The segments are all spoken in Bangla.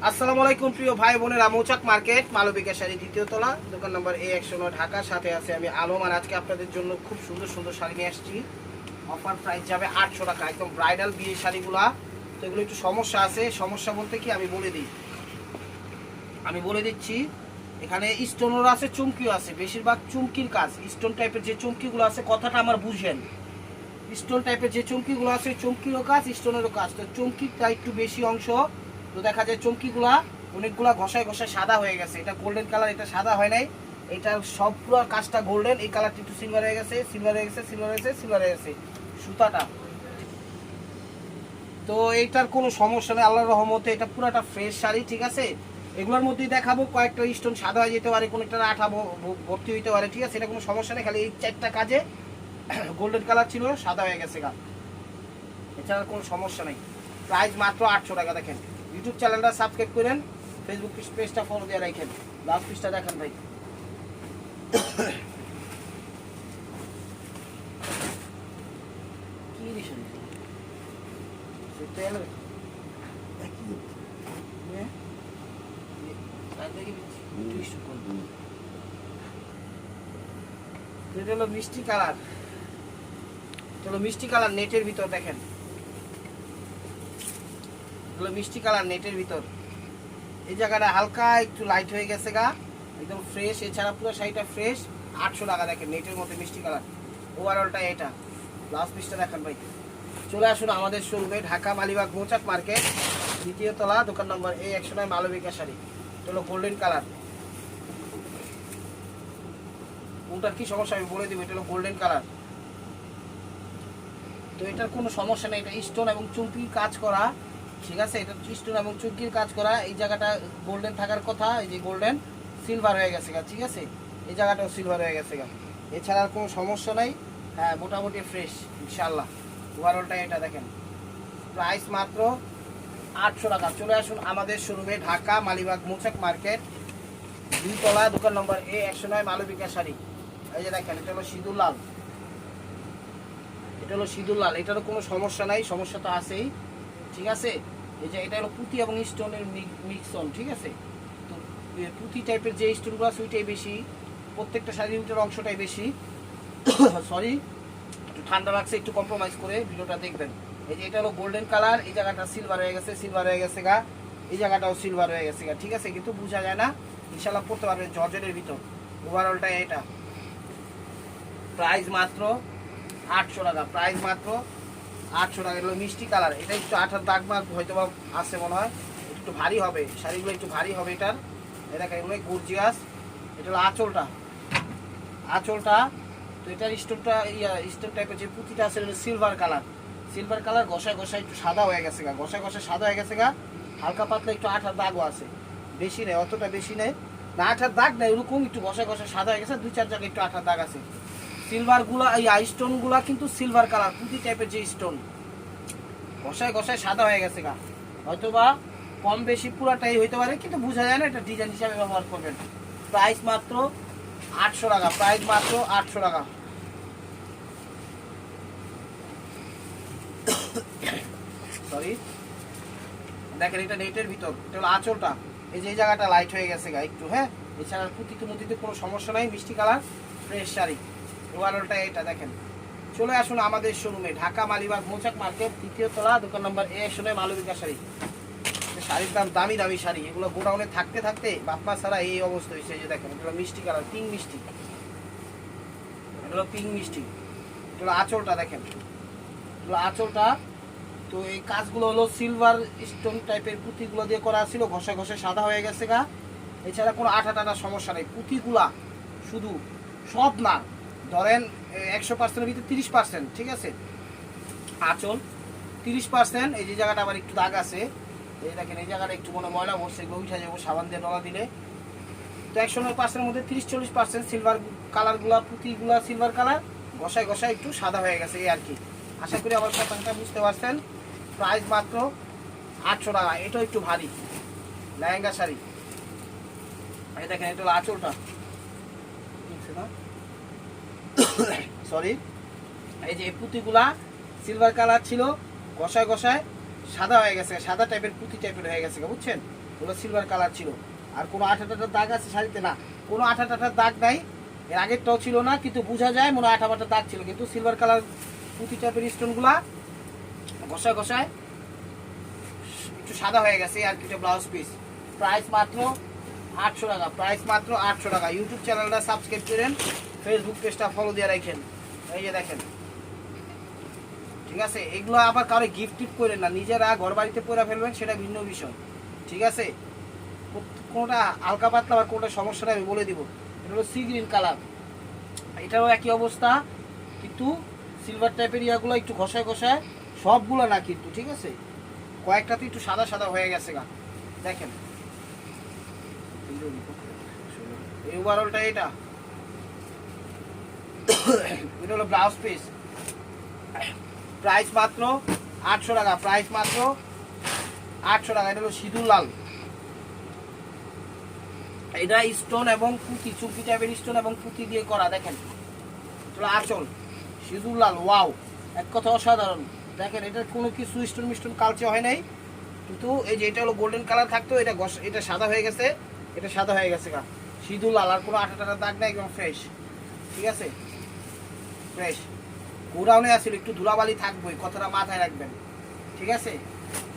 আসসালামু আলাইকুম প্রিয় ভাই বোনেরা, মৌচাক মার্কেট মালবিকা শাড়ি দ্বিতীয় তলা, দোকান নম্বর A109, ঢাকা। সাথে আছে আমি আলম। আর আজকে আপনাদের জন্য খুব সুন্দর সুন্দর শাড়ি নিয়ে আসছি। অফার প্রাইস যাবে 800 টাকা, একদম ব্রাইডাল বিয়ের শাড়িগুলা। তো এগুলো একটু সমস্যা আছে। সমস্যা বলতে কি আমি বলে দিচ্ছি। এখানে স্টোনের আছে, চুমকিও আছে। বেশিরভাগ চুমকির কাজ, স্টোন টাইপের যে চুমকিগুলো আছে, কথাটা আমার বুঝেন। স্টোন টাইপের যে চুমকিগুলো আছে, চুমকিরও কাজ, স্টোনেরও কাজ। তো চুমকিটা একটু বেশি অংশ। তো দেখা যায় চুমকিগুলা অনেকগুলা ঘষায় ঘষায় সাদা হয়ে গেছে। এটা গোল্ডেন কালার, এটা সাদা হয় নাই। এটা সব পুরো কাজটা গোল্ডেন, এই কালারটা একটু সিলভার হয়ে গেছে, সিলভার হয়ে গেছে, সিলভার হয়ে গেছে, সিলভার হয়ে গেছে সুতাটা। তো এইটার কোনো সমস্যা নেই, আল্লাহর রহমতে এটা পুরাটা ফ্রেশ শাড়ি, ঠিক আছে। এগুলোর মধ্যেই দেখাবো কয়েকটা স্টোন সাদা হয়ে যেতে পারে, কোনোটা আঠা ভর্তি হইতে পারে, ঠিক আছে। এটা কোনো সমস্যা নেই, খালি এই চারটা কাজে গোল্ডেন কালার ছিল, সাদা হয়ে গেছে গা, এছাড়া কোনো সমস্যা নেই। প্রাইস মাত্র 800 টাকা। দেখেন, ইউটিউব চ্যানেলটা সাবস্ক্রাইব করেন, ফেসবুক পেজটা ফলো দিয়ে রাখেন। লাস্ট পিসটা দেখেন ভাই, কি রিসেন্ট তেল এটা হলো মিষ্টি কালার, এটা হলো মিষ্টি কালার নেটের ভিতর। দেখেন, এগুলো মিষ্টি কালার নেটের ভিতর। এই জায়গাটা হালকা একটু লাইট হয়ে গেছে গা, একদম ফ্রেশ। এছাড়া পুরো শাড়িটা ফ্রেশ। 800 টাকা। দেখেন, নেটের মধ্যে মিষ্টি কালার, ওভারঅলটা এটা। লাস্ট পিসটা দেখেন ভাই। চলে আসুন আমাদের শোরুমে, ঢাকা মালিবাগ মৌচাক মার্কেট দ্বিতীয় তলা, দোকান নম্বর A109, মালবিকা শাড়ি। এটা হলো গোল্ডেন কালার। কোনটার কি সমস্যা আমি বলে দিব। এটা হলো গোল্ডেন কালার। তো এটার কোনো সমস্যা নেই, এটা স্টোন এবং চুমকির কাজ করা, ঠিক আছে। এটা স্টোন এবং চুমকির কাজ করা। এই জায়গাটা গোল্ডেন থাকার কথা, এই যে গোল্ডেন সিলভার হয়ে গেছে গা, ঠিক আছে। এই জায়গাটাও সিলভার হয়ে গেছে গা, এছাড়া আর কোনো সমস্যা নাই। হ্যাঁ, মোটামুটি ফ্রেশ ইনশাল্লাহ। ওভারঅলটা এটা দেখেন। প্রাইস মাত্র 800 টাকা। চলে আসুন আমাদের শোরুমে, ঢাকা মালিবাগ মৌচাক মার্কেট দুইতলা, দোকান নম্বর A109, মালবিকা শাড়ি। এই যে দেখেন, এটা হলো সিঁদুর লাল, এটা হলো সিঁদুর লাল। এটারও কোনো সমস্যা নাই, সমস্যা তো আছেই, ঠিক আছে। এই যে এটা হলো পুঁতি এবং স্টোনের মিক্সন, ঠিক আছে। তো পুঁতি টাইপের যে স্টোনগুলো আছে ওইটাই বেশি, প্রত্যেকটা শাড়ির ওইটার অংশটাই বেশি। সরি, একটু ঠান্ডা লাগছে, একটু কম্প্রোমাইজ করে ভিডিওটা দেখবেন। এই যে এটা হলো গোল্ডেন কালার, এই জায়গাটা সিলভার হয়ে গেছে, সিলভার হয়ে গেছে গা, এই জায়গাটাও সিলভার হয়ে গেছে গা, ঠিক আছে। কিন্তু বোঝা যায় না, ইনশাল্লাহ পড়তে পারবেন জর্জেটের ভিতর। ওভারঅলটা এটা। প্রাইস মাত্র 800 টাকা। প্রাইস মাত্র 800 টাকা। এগুলো মিষ্টি কালার, এটা একটু আঠার দাগ মাগ হয়তো বা আছে মনে হয়, একটু ভারী হবে শাড়িগুলো, একটু ভারী হবে এটার। এটা এগুলো গর্জিয়াস। এটা হলো আঁচলটা, আঁচলটা। তো এটার স্টোনটা স্টোন টাইপের যে পুঁতিটা আছে সিলভার কালার, সিলভার কালার। ঘষায় ঘষায় একটু সাদা হয়ে গেছে গা, ঘষায় ঘষায় সাদা হয়ে গেছে গা, হালকা পাতলা একটু আঠার দাগও আছে, বেশি নেই, অতটা বেশি নেই না, আঠার দাগ নেই, এরকম একটু ঘষায় ঘষায় সাদা হয়ে গেছে, 2-4 জায়গায় একটু আঠার দাগ আছে। সিলভার গুলা, এই স্টোন গুলা কিন্তু সিলভার কালার, পুঁতি টাইপের যে স্টোন, ঘষায় ঘষায় সাদা হয়ে গেছে গা, হয়তোবা কম বেশি পুরাটাই হইতে পারে, কিন্তু বোঝা যায় না, এটা ডিজাইন হিসাবে ব্যবহার করবেন। প্রাইস মাত্র 800 টাকা। প্রাইস মাত্র 800 টাকা। সরি, দেখেন এটা নেটের ভিতর, এটা হলো আঁচলটা। এই যে এই জায়গাটা লাইট হয়ে গেছে গা একটু, হ্যাঁ। এছাড়া পুঁতিতে মুতিতে কোনো সমস্যা নাই, মিষ্টি কালার, ফ্রেশ শাড়ি। ওভারঅলটা এটা দেখেন। চলে আসুন আমাদের শোরুমে, ঢাকা মালিবাগ মৌচাক মার্কেট তৃতীয় তলা, দোকান নম্বর A109, মালবিকা শাড়ি। শাড়ির দাম দামি দামি শাড়ি, এগুলো গোডাউনে থাকতে থাকতে বাপমা ছাড়া এই অবস্থা হয়েছে। এই যে দেখেন, এগুলো মিষ্টি কালার, পিঙ্ক মিষ্টি, এগুলো পিঙ্ক মিষ্টি। এগুলো আঁচলটা দেখেন, এগুলো আঁচলটা। তো এই কাজগুলো হলো সিলভার স্টোন টাইপের পুঁতিগুলো দিয়ে করা ছিল, ঘষে ঘষে সাদা হয়ে গেছে গা, এছাড়া কোনো আঠা টাটা সমস্যা নেই। পুঁতিগুলা শুধু, সব না, ধরেন 100%-এর ভিতরে 30%, ঠিক আছে। আঁচল 30%। এই যে জায়গাটা আবার একটু দাগ আছে, এই দেখেন এই জায়গাটা একটু মনে ময়লা বসছে, এগুলো উঠে যাবো সাবান দিয়ে ডলা দিলে। তো 109%-এর মধ্যে 30-40% সিলভার কালারগুলা, পুঁতিগুলা সিলভার কালার, ঘষায় ঘষায় একটু সাদা হয়ে গেছে, এই আর কি। আশা করি আমার কথাটা বুঝতে পারছেন। প্রাইস মাত্র 800 টাকা। এটাও একটু ভারী লেহেঙ্গা শাড়ি। এই দেখেন, এটা হলো আঁচলটা, সরি। এই যে এই পুঁতিগুলা সিলভার কালার ছিল, ঘষায় ঘষায় সাদা হয়ে গেছে, সাদা টাইপের পুঁতি টাইপের হয়ে গেছে, বুঝছেন? ওগুলো সিলভার কালার ছিল। আর কোনো আঠা টাটার দাগ আছে শাড়িতে? না, কোনো আঠা টাটার দাগ নাই। এর আগেরটাও ছিল না, কিন্তু বোঝা যায় মনে আঠা বাটার দাগ ছিল, কিন্তু সিলভার কালার পুঁতি টাইপের স্টোনগুলা ঘষায় ঘষায় একটু সাদা হয়ে গেছে। আর কিছু ব্লাউজ পিস, প্রাইস মাত্র 800 টাকা, প্রাইস মাত্র 800 টাকা। ইউটিউব চ্যানেলটা সাবস্ক্রাইব করেন, ফেসবুক পেজটা ফলো দিয়ে রাখেন। এই যে দেখেন, ঠিক আছে? এগুলো আবার কারো গিফট টিফট করেন না, নিজেরা ঘর বাড়িতে পরে ফেলবেন, সেটা ভিন্ন বিষয়, ঠিক আছে? কোনটা হালকা পাতলা আর কোনটা সমস্যাটা আমি বলে দিব। এটা হলো সি গ্রিন কালার, এটারও একই অবস্থা, কিন্তু সিলভার টাইপের ইয়াগুলো একটু ঘষায় ঘষায়, সবগুলো না কিন্তু, ঠিক আছে? কয়েকটাতে একটু সাদা সাদা হয়ে গেছে গা, দেখেন। এই ওভারঅলটা এটা এটা হলো ব্লাউজ পিস, প্রাইস মাত্র 800 টাকা, প্রাইস মাত্র 800 টাকা। এটা হলো সিঁদুর লাল, এটা স্টোন এবং পুঁতি, চুমকি টাইপের স্টোন এবং পুঁতি দিয়ে করা, দেখেন। এটা আঁচল, সিঁদুর লাল, ওয়াও, এক কথা অসাধারণ। দেখেন, এটার কোনো কিছু স্টোন মিস্টোন কালচে হয় নাই, কিন্তু এই যে এটা হলো গোল্ডেন কালার থাকতো, এটা সাদা হয়ে গেছে, এটা সাদা হয়ে গেছে গা, সিঁদুর লাল, আর কোনো আঠা টাটার দাগ নেই, একদম ফ্রেশ, ঠিক আছে? ফ্রেশ। গোডাউনে আসলে একটু ধুলাবালি থাকবোই, কথাটা মাথায় রাখবেন, ঠিক আছে?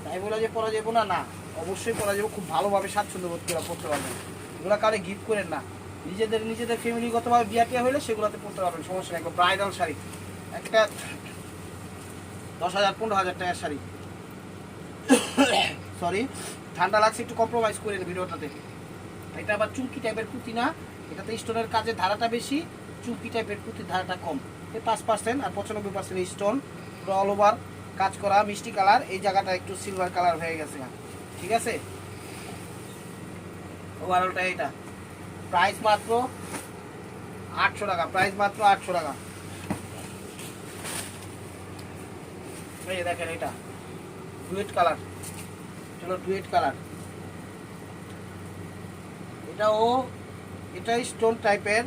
তাই বলে যে পরা যাবো না, না, অবশ্যই পরা যাবো, খুব ভালোভাবে স্বাচ্ছন্দ্য বোধ করে পড়তে পারবেন। এগুলো কাউকে গিফট করেন না, নিজেদের ফ্যামিলিগতভাবে বিয়া টিয়া হলে সেগুলোতে পড়তে পারবেন, সমস্যা নেই। ব্রাইডাল শাড়ি, একটা 10,000 15,000 টাকার শাড়ি, সরি ঠান্ডা লাগছে, একটু কম্প্রোমাইজ করে ভিডিওটাতে। এটা আবার চুমকি টাইপের পুঁতি না, এটাতে স্টোনের কাজের ধারাটা বেশি, চুমকি টাইপের পুঁতির ধারাটা কম। 5% আর 95% স্টোন, অল ওভার কাজ করা, মিষ্টি কালার। এই জায়গাটা একটু সিলভার কালার হয়ে গেছে, ঠিক আছে? ওভারঅলটা এটা, প্রাইস মাত্র 800 টাকা, প্রাইস মাত্র 800 টাকা। এই দেখেন, এটা ডুয়েট কালার, চলো ডুয়েট কালার, এটা স্টোন টাইপের,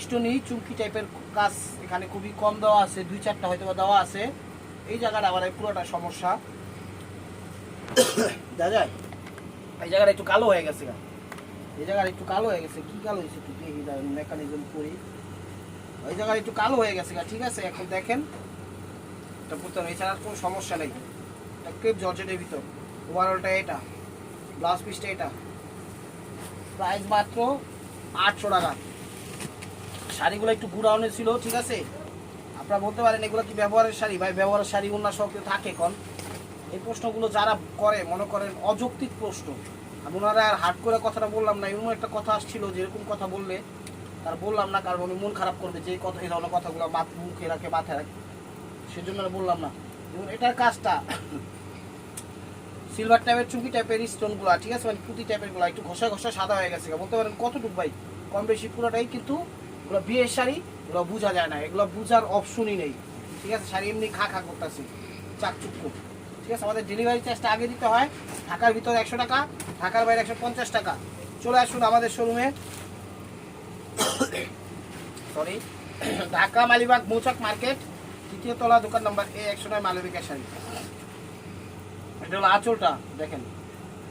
স্টোনই চুমকি টাইপের কাজ, এখানে খুবই কম দেওয়া আছে, 2-4টা হয়তো দেওয়া আছে। এই জায়গাটা আবার পুরোটা সমস্যা, দেখা যায় এই জায়গাটা একটু কালো হয়ে গেছে, এই জায়গাটা একটু কালো হয়ে গেছে, কি কালো হয়েছে একটু দেখি, মেকানিজম করি। ওই জায়গাটা একটু কালো হয়ে গেছে, ঠিক আছে? এখন দেখেন, এটা বুঝতে হবে, এছাড়া কোনো সমস্যা নেই। এটা ক্রেপ জর্জেটের ভিতর, ওভারঅলটা এটা, ব্লাউজ পিসটা এটা, প্রাইস মাত্র 800 টাকা। শাড়িগুলো একটু গুড়াউনে ছিল, ঠিক আছে? আপনারা বলতে পারেন এগুলো কি ব্যবহারের শাড়ি? ভাই, ব্যবহারের শাড়ি অন্য সব কেউ থাকে কোন? এই প্রশ্নগুলো যারা করে, মনে করেন অযৌক্তিক প্রশ্ন। আমি ওনারা আর হার্ড করে কথাটা বললাম না, এমন একটা কথা আসছিল যেরকম কথা বললে তার বললাম না, কারণ উনি মন খারাপ করবে, যে কথা, এই ধরনের কথাগুলো মুখে রাখে, মাথায় রাখে, সেজন্য বললাম না। এবং এটার কাজটা সিলভার টাইপের, চুমকি টাইপের স্টোনগুলো, ঠিক আছে? মানে পুঁতি টাইপের গুলো একটু ঘষা ঘষা সাদা হয়ে গেছে, বলতে পারেন কতটুকু ভাই, কম বেশি পুরোটাই, কিন্তু এগুলো বিয়ের শাড়ি, এগুলো বোঝা যায় না, এগুলো বোঝার অপশনই নেই, ঠিক আছে? শাড়ি এমনি খা খা করতেছে, চাকচুক্কু, ঠিক আছে? আমাদের ডেলিভারি চার্জটা আগে দিতে হয়, ঢাকার ভিতরে 100 টাকা, ঢাকার বাইরে 150 টাকা। চলে আসুন আমাদের শোরুমে, সরি, ঢাকা মালিবাগ মৌচাক মার্কেট, 3য় তলা, দোকান নাম্বার A109, মালবিকা শাড়ি। এটা হলো আঁচলটা, দেখেন,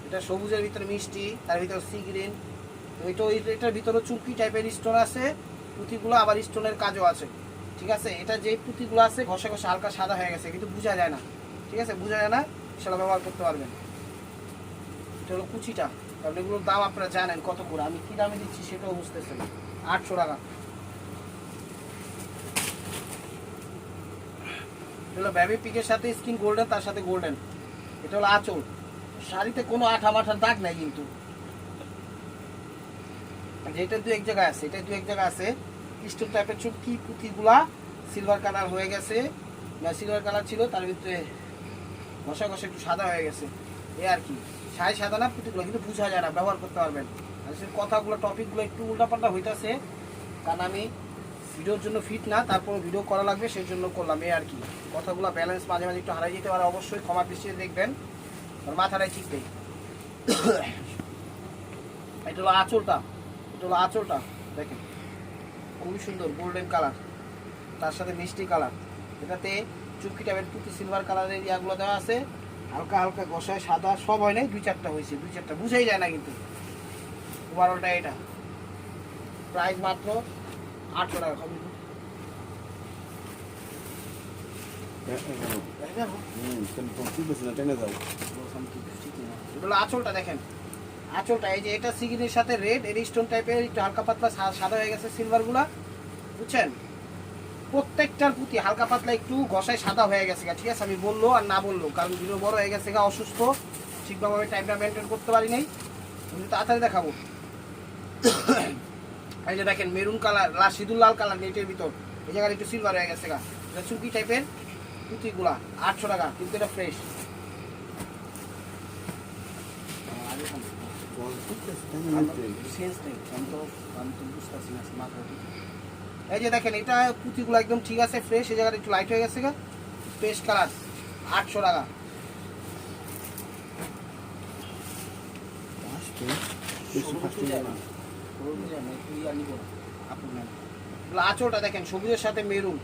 এটা সবুজের ভিতরে মিষ্টি, তার ভিতরে সি গ্রিন, এটার ভিতরে চুমকি টাইপের স্টোন আছে, পুঁতিগুলো আবার স্টোনের কাজও আছে, ঠিক আছে? এটা যে পুঁতিগুলো আছে ঘষে ঘষে হালকা সাদা হয়ে গেছে, কিন্তু বোঝা যায় না, ঠিক আছে? বোঝা যায় না, সেটা ব্যবহার করতে পারবেন। এটা হলো কুচিটা, কারণ এগুলোর দাম আপনারা জানেন কত করে, আমি কি দামে দিচ্ছি সেটাও বুঝতেছেন। 800 টাকা। এটা হলো বেবি পিকের সাথে স্কিন গোল্ডেন, তার সাথে গোল্ডেন। এটা হলো আঁচল, শাড়িতে কোনো আঠা মাঠার দাগ নাই, কিন্তু এটা 2-1 জায়গায় আছে, এটা 2-1 জায়গায় আছে। স্টোন টাইপের চুমকি পুঁতিগুলা সিলভার কালার হয়ে গেছে, সিলভার কালার ছিল, তার ভিতরে ঘষা ঘষা একটু সাদা হয়ে গেছে, এই আর কি। শাড়ি সাদা না, পুঁতিগুলো কিন্তু বোঝা যায় না, ব্যবহার করতে পারবেন। আর সে কথাগুলো, টপিকগুলো একটু উল্টাপাল্টা হইতেছে, কারণ আমি ভিডিওর জন্য ফিট না, তারপর ভিডিও করা লাগবে, সেই জন্য করলাম, এই আর কি। কথাগুলো ব্যালেন্স মাঝে মাঝে একটু হারাই যেতে পারে, অবশ্যই ক্ষমা দৃষ্টিতে দেখবেন, মাথাটাই ঠিক নেই। এটা হলো আঁচলটা, এটা হলো আঁচলটা, দেখেন খুবই সুন্দর গোল্ডেন কালার, তার সাথে মিষ্টি কালার। এটাতে চুমকি টাইপের পুঁতি সিলভার কালারের ইয়াগুলো দেওয়া আছে, হালকা হালকা ঘষায় সাদা সব হয় নাই, 2-4টা হয়েছে, 2-4টা বুঝাই যায় না কিন্তু। ওভারঅলটা এটা প্রাইস মাত্র 800 টাকা। আঁচলটা দেখেন, আঁচলটা এই যে এটা সিগিনের সাথে রেড এর স্টোন টাইপের একটু হালকা পাতলা সাদা হয়ে গেছে সিলভারগুলা, বুঝছেন? প্রত্যেকটার প্রতি হালকা পাতলা একটু ঘষায় সাদা হয়ে গেছে, ঠিক আছে? আমি বললো আর না বললো, কারণ ভিডিও বড় হয়ে গেছে, অসুস্থ, ঠিকভাবে টাইমটা মেনটেন করতে পারি নাই, আমি তাড়াতাড়ি দেখাবো। এই যে দেখেন মেরুন কালার, সিঁদুর লাল কালার নেটের ভিতর, এই জায়গায় একটু সিলভার হয়ে গেছে, চুমকি টাইপের পুঁতিগুলা 800 টাকা, কিন্তু এটা ফ্রেশ। এই যে দেখেন এটা পুঁতিগুলো একদম ঠিক আছে, ফ্রেশ, এই জায়গাটা একটু লাইট হয়ে গেছে, ফ্রেশ কালার 800 টাকা। আঁচলটা দেখেন সবুজের সাথে মেরুন,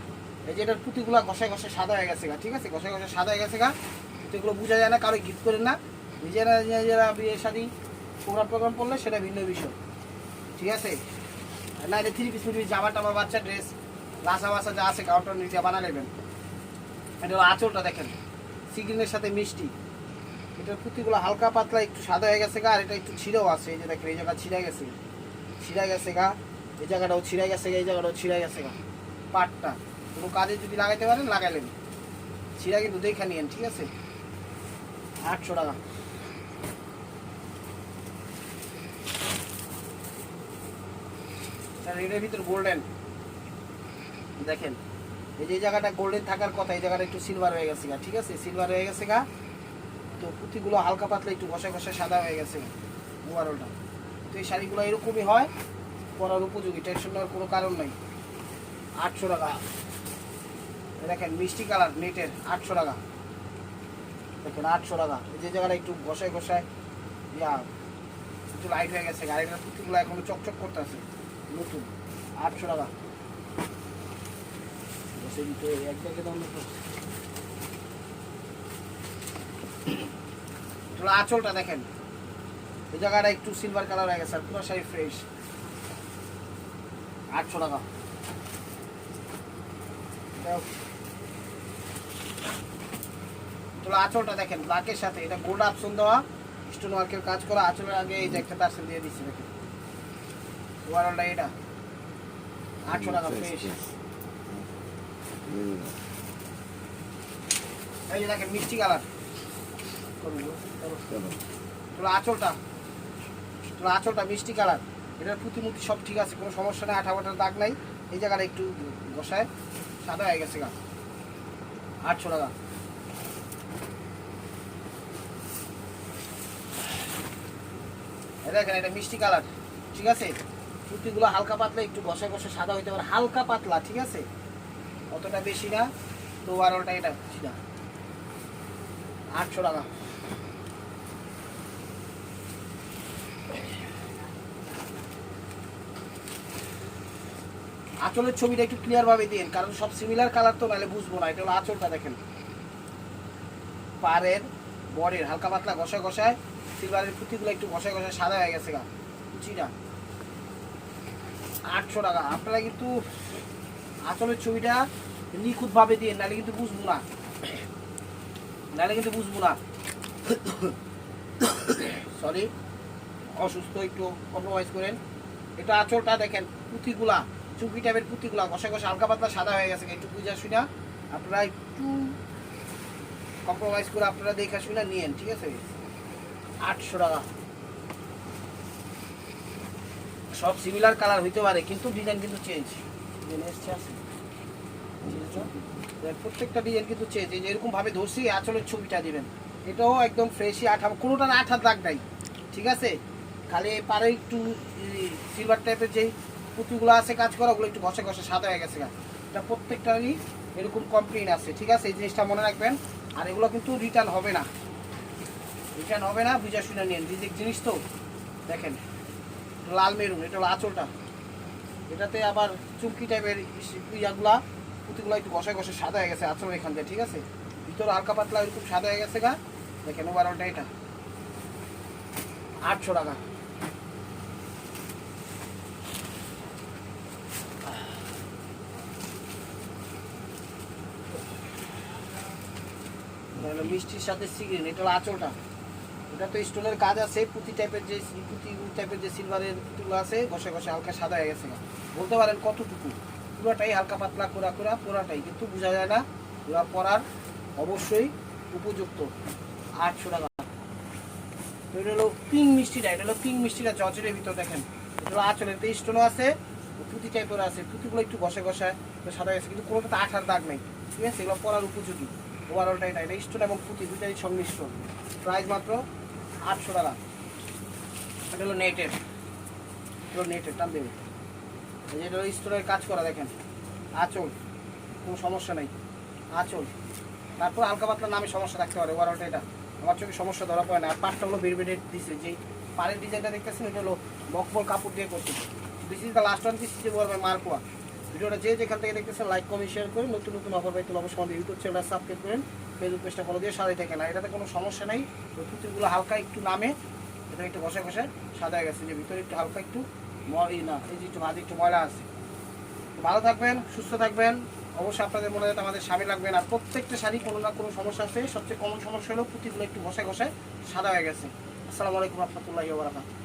এই যে এটার পুঁতিগুলা ঘষায় ঘষায় সাদা হয়ে গেছে, ঠিক আছে? ঘষায় ঘষায় সাদা হয়ে গেছে, এগুলো বোঝা যায় না, কারো গিফট করেন না, নিজেরা বিয়ে শাদী প্রোগ্রাম করলে সেটা ভিন্ন বিষয়, ঠিক আছে? না এটা 3 পিস জামা টামা বাচ্চা ড্রেস লাসা বাসা যা আছে কাউন্টার নিজে বানা নেবেন। এটা হলো আঁচলটা দেখেন সিগ্রিনের সাথে মিষ্টি, এটার পুঁতিগুলো হালকা পাতলা একটু সাদা হয়ে গেছে, আর এটা একটু ছিঁড়েও আছে, এই যে দেখেন এই জায়গা ছিঁড়ে গেছে, এই জায়গাটাও ছিঁড়ে গেছে, এই জায়গাটাও ছিঁড়ে গেছে, পাটটা কোনো কাজে যদি লাগাইতে পারেন লাগাইলেন, ছিঁড়া কিন্তু দেখে নিয়েন, ঠিক আছে? 800 টাকা। রেডের ভিতর গোল্ডেন দেখেন, এই যে জায়গাটা গোল্ডেন থাকার কথা, এই জায়গাটা একটু সিলভার হয়ে গেছে, ঠিক আছে? সিলভার হয়ে গেছে, তো পুঁতিগুলো হালকা পাতলা একটু ঘষায় ঘষায় সাদা হয়ে গেছে ওভারঅলটা। তো এই শাড়িগুলো এরকমই হয়, পরার উপযোগী, টেনশন নেওয়ার কোনো কারণ নাই। 800 টাকা। দেখেন মিষ্টি কালার নেটের 800 টাকা, দেখেন 800 টাকা। এই যে জায়গাটা একটু ঘষায় ঘষায় একটু লাইট হয়ে গেছে, গাড়িটার পুঁতিগুলো এখনো চকচক করতেছে, নতুন 800 টাকা। এক জায়গায় দাম আঁচলটা দেখেন, এই জায়গাটা একটু সিলভার কালার হয়ে গেছে, আর পুরো শাড়ি ফ্রেশ, 800 টাকা। আঁচলটা দেখেন ব্ল্যাকের সাথে, এটা গোল্ড আপসন দেওয়া স্টোন ওয়ার্কের কাজ করা, আঁচলের আগে এই যে একটা টার্সেল দিয়ে দিচ্ছি, দেখেন ওভারঅলটা এটা 800 টাকা ফ্রেশ। এই যে দেখেন মিষ্টি কালার, আঁচলটা মিষ্টি কালার, এটার পুঁতিমুতি সব ঠিক আছে, কোনো সমস্যা নেই, আঠা বাটার দাগ নাই, এই জায়গাটা একটু ঘষায় সাদা হয়ে গেছে, 800 টাকা। দেখেন এটা মিষ্টি কালার, ঠিক আছে? পুঁতিগুলো হালকা পাতলা একটু ঘষায় ঘষায় সাদা হইতে পারে, হালকা পাতলা, ঠিক আছে? অতটা বেশি না, তো ওভারঅলটা এটা সিধা 800 টাকা। আঁচলের ছবিটা একটু ক্লিয়ার ভাবে দিন, কারণ সব সিমিলার কালার তো, নাহলে বুঝবো না। এটা হলো আঁচলটা দেখেন, পাড়ের বরের হালকা পাতলা ঘষায় ঘষায় সিলভারের পুঁতিগুলো একটু ঘষায় ঘষায় সাদা হয়ে গেছে, কুচিটা 800 টাকা। আপনারা কিন্তু আঁচলের ছবিটা নিখুঁত ভাবে দিয়ে, নাহলে কিন্তু বুঝবো না, সরি, অসুস্থ, একটু কম্প্রোমাইজ করেন। এটা আঁচলটা দেখেন, পুঁতিগুলা চুমকি টাইপের পুঁতিগুলা ঘষায় ঘষায় হালকা পাতলা সাদা হয়ে গেছে, একটু বুঝা শুনা আপনারা একটু কম্প্রোমাইজ করে আপনারা দেখা শুনে নিয়েন, ঠিক আছে? 800 টাকা। সব সিমিলার কালার হইতে পারে, কিন্তু ডিজাইন কিন্তু চেঞ্জ, প্রত্যেকটা ডিজাইন কিন্তু চেঞ্জ। এই যে এরকম ভাবে ধরছি, আঁচলের ছবিটা দিবেন, এটাও একদম ফ্রেশই, আঠা কোনোটা না আঠার দাগ নাই, ঠিক আছে? খালি পারে একটু সিলভার টাইপের যেই পুঁতিগুলো আছে কাজ করা, ওগুলো একটু ঘষে ঘষে সাদা হয়ে গেছে, এটা প্রত্যেকটারই এরকম কমপ্লেন আছে, ঠিক আছে? এই জিনিসটা মনে রাখবেন। আর এগুলো কিন্তু রিটার্ন হবে না, বুঝা শুনে নিন, রিজেক্ট জিনিস তো। দেখেন লাল মেরুন, এটা হলো আঁচলটা, এটাতে আবার চুমকি টাইপের ইয়াগুলা পুঁতিগুলো একটু ঘষে ঘষে সাদা হয়ে গেছে আঁচলের এখান থেকে, ঠিক আছে? ভিতরে হালকা পাতলা এরকম সাদা হয়ে গেছে গা। দেখেন ওভারঅলটা এটা 800 টাকা। মিষ্টির সাথে সিগ্রেন, এটা হলো আঁচলটা। এটা তো স্টোনের কাজ আছে, পুঁতি টাইপের যে সিলভারের পুঁতিগুলো আছে ঘষে ঘষে হালকা সাদা হয়ে গেছে। বলতে পারেন কতটুকু? পুরোটাই হালকা পাতলা কোরা পুরাটাই, কিন্তু বোঝা যায় না। এবার পরার অবশ্যই উপযুক্ত। 800 টাকা। এটা হলো পিঙ্ক মিষ্টিটা, এটা হলো পিঙ্ক মিষ্টিটা জর্জেটের ভিতর। দেখেন এটা হলো আঁচলের স্টোনও আছে, পুঁতি টাইপের আছে। পুঁতিগুলো একটু ঘষে ঘষে সাদা গেছে, কিন্তু কোনোটাতে আঠার দাগ নেই, ঠিক আছে? এগুলো পরার উপযোগী। ওভারঅলটা এটা স্টোন এবং পুঁতি দুইটাই সংমিশ্রণ। প্রাইস মাত্র 800 টাকা। এটা হলো নেটের, টান দেবে। এটা হলো স্টোনের কাজ করা। দেখেন আঁচল, কোনো সমস্যা নেই আঁচল। তারপর হালকা পাতলা নামে সমস্যা থাকতে পারে। ওভারঅলটা এটা আমার চোখে সমস্যা ধরা পড়ে না। আর পাটটা হলো বেরবেডের দিচ্ছে, যেই পাড়ের ডিজাইনটা দেখতেছেন এটা হলো মকমল কাপড় দিয়ে করছে। This is the last one piece যে বলবে মালপোয়া। ভিডিওটা যে যেখান থেকে দেখতেছেন লাইক কমেন্ট শেয়ার করে নতুন নতুন অফার পাইতে অবশ্যই আমাদের ইউটিউব চ্যানেলটা সাবস্ক্রাইব করেন, ফেসবুক পেজটা ফলো দিয়ে সাদাই থাকে না। এটাতে কোনো সমস্যা নেই। ওই পুঁতিগুলো হালকা একটু নামে, এটা একটু ঘষে ঘষে সাদা হয়ে গেছে, যে ভিতরে একটু হালকা একটু না এই যে একটু মাঝে একটু ময়লা আছে। ভালো থাকবেন, সুস্থ থাকবেন। অবশ্যই আপনাদের মনে হয় আমাদের স্বামী লাগবেন। আর প্রত্যেকটা শাড়ি কোনো না কোনো সমস্যা আছে। সবচেয়ে কমন সমস্যা হলো পুঁতিগুলো একটু ঘষে ঘষে সাদা হয়ে গেছে। আসসালামু আলাইকুম রহমতুল্লাহি ওয়া বারাকাতুহু।